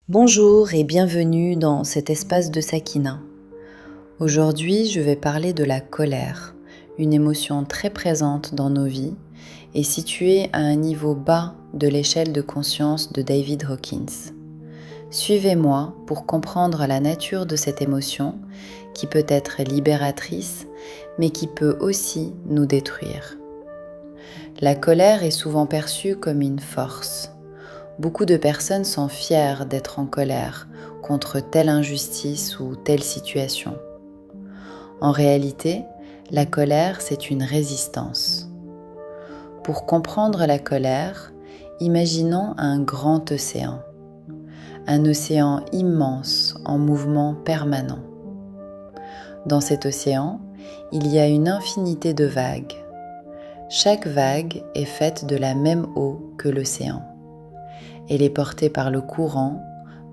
Bonjour et bienvenue dans cet espace de Sakina. Aujourd'hui, je vais parler de la colère, une émotion très présente dans nos vies et située à un niveau bas de l'échelle de conscience de David Hawkins. Suivez-moi pour comprendre la nature de cette émotion qui peut être libératrice, mais qui peut aussi nous détruire. La colère est souvent perçue comme une force. Beaucoup de personnes sont fières d'être en colère contre telle injustice ou telle situation. En réalité, la colère, c'est une résistance. Pour comprendre la colère, imaginons un grand océan. Un océan immense en mouvement permanent. Dans cet océan, il y a une infinité de vagues. Chaque vague est faite de la même eau que l'océan. Elle est portée par le courant,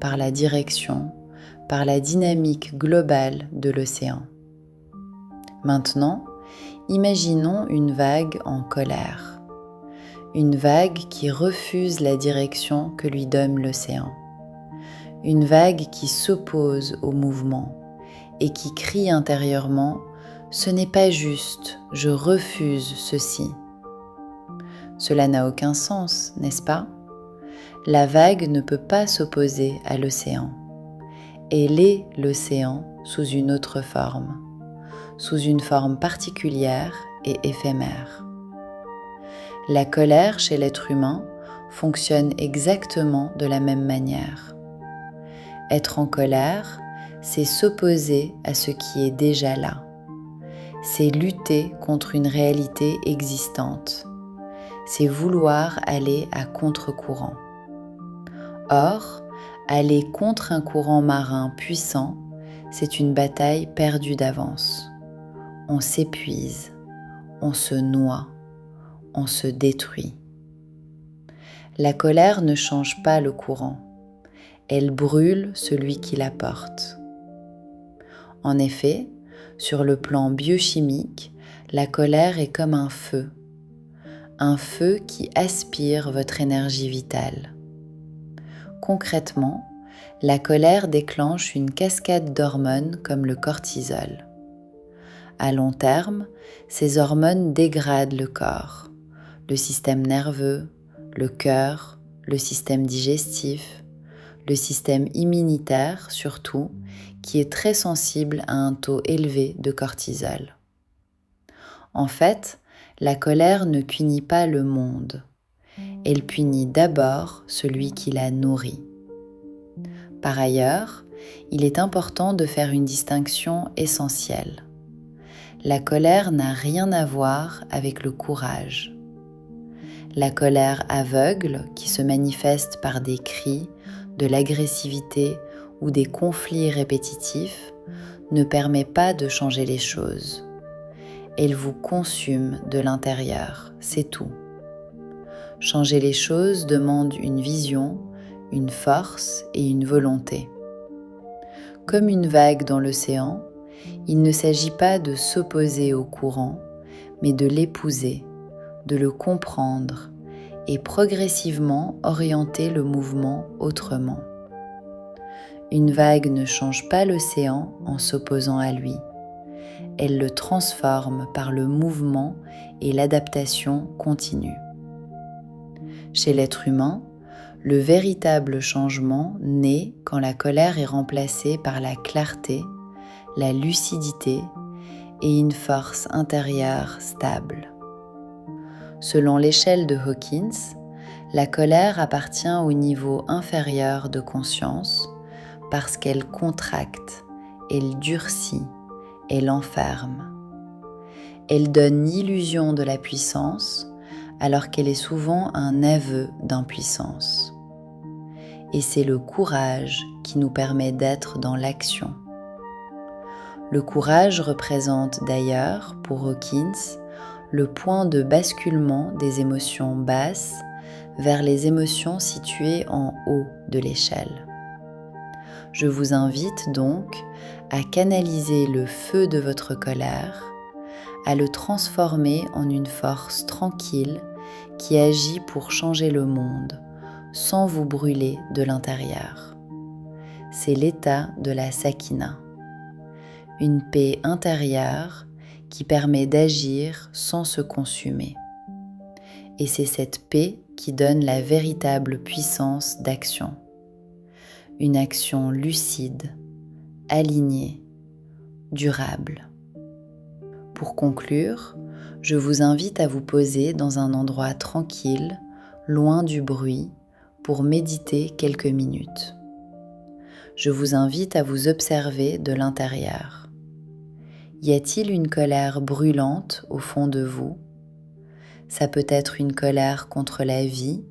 par la direction, par la dynamique globale de l'océan. Maintenant, imaginons une vague en colère. Une vague qui refuse la direction que lui donne l'océan. Une vague qui s'oppose au mouvement et qui crie intérieurement « Ce n'est pas juste, je refuse ceci ». Cela n'a aucun sens, n'est-ce pas ? La vague ne peut pas s'opposer à l'océan. Elle est l'océan sous une autre forme, sous une forme particulière et éphémère. La colère chez l'être humain fonctionne exactement de la même manière. Être en colère, c'est s'opposer à ce qui est déjà là. C'est lutter contre une réalité existante. C'est vouloir aller à contre-courant. Or, aller contre un courant marin puissant, c'est une bataille perdue d'avance. On s'épuise, on se noie, on se détruit. La colère ne change pas le courant, elle brûle celui qui la porte. En effet, sur le plan biochimique, la colère est comme un feu qui aspire votre énergie vitale. Concrètement, la colère déclenche une cascade d'hormones comme le cortisol. À long terme, ces hormones dégradent le corps, le système nerveux, le cœur, le système digestif, le système immunitaire surtout, qui est très sensible à un taux élevé de cortisol. En fait, la colère ne punit pas le monde. Elle punit d'abord celui qui la nourrit. Par ailleurs, il est important de faire une distinction essentielle. La colère n'a rien à voir avec le courage. La colère aveugle, qui se manifeste par des cris, de l'agressivité ou des conflits répétitifs, ne permet pas de changer les choses. Elle vous consume de l'intérieur, c'est tout. Changer les choses demande une vision, une force et une volonté. Comme une vague dans l'océan, il ne s'agit pas de s'opposer au courant, mais de l'épouser, de le comprendre et progressivement orienter le mouvement autrement. Une vague ne change pas l'océan en s'opposant à lui. Elle le transforme par le mouvement et l'adaptation continue. Chez l'être humain, le véritable changement naît quand la colère est remplacée par la clarté, la lucidité et une force intérieure stable. Selon l'échelle de Hawkins, la colère appartient au niveau inférieur de conscience parce qu'elle contracte, elle durcit, elle enferme. Elle donne l'illusion de la puissance alors qu'elle est souvent un aveu d'impuissance. Et c'est le courage qui nous permet d'être dans l'action. Le courage représente d'ailleurs, pour Hawkins, le point de basculement des émotions basses vers les émotions situées en haut de l'échelle. Je vous invite donc à canaliser le feu de votre colère, à le transformer en une force tranquille qui agit pour changer le monde, sans vous brûler de l'intérieur. c'est l'état de la sakina, une paix intérieure qui permet d'agir sans se consumer. Et c'est cette paix qui donne la véritable puissance d'action. Une action lucide, alignée, durable. Pour conclure, je vous invite à vous poser dans un endroit tranquille, loin du bruit, pour méditer quelques minutes. Je vous invite à vous observer de l'intérieur. Y a-t-il une colère brûlante au fond de vous ? Ça peut être une colère contre la vie,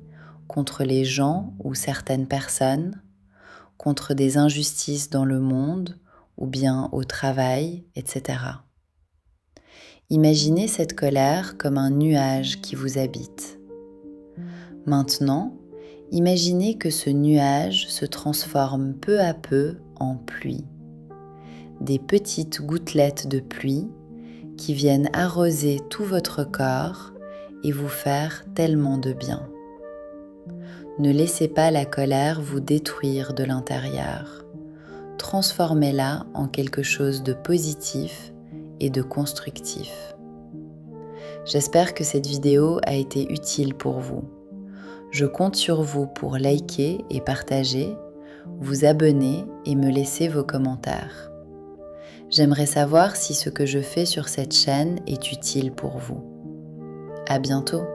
contre les gens ou certaines personnes, contre des injustices dans le monde ou bien au travail, etc. Imaginez cette colère comme un nuage qui vous habite. Maintenant, imaginez que ce nuage se transforme peu à peu en pluie. Des petites gouttelettes de pluie qui viennent arroser tout votre corps et vous faire tellement de bien. Ne laissez pas la colère vous détruire de l'intérieur. Transformez-la en quelque chose de positif et de constructif. J'espère que cette vidéo a été utile pour vous. Je compte sur vous pour liker et partager, vous abonner et me laisser vos commentaires. J'aimerais savoir si ce que je fais sur cette chaîne est utile pour vous. À bientôt!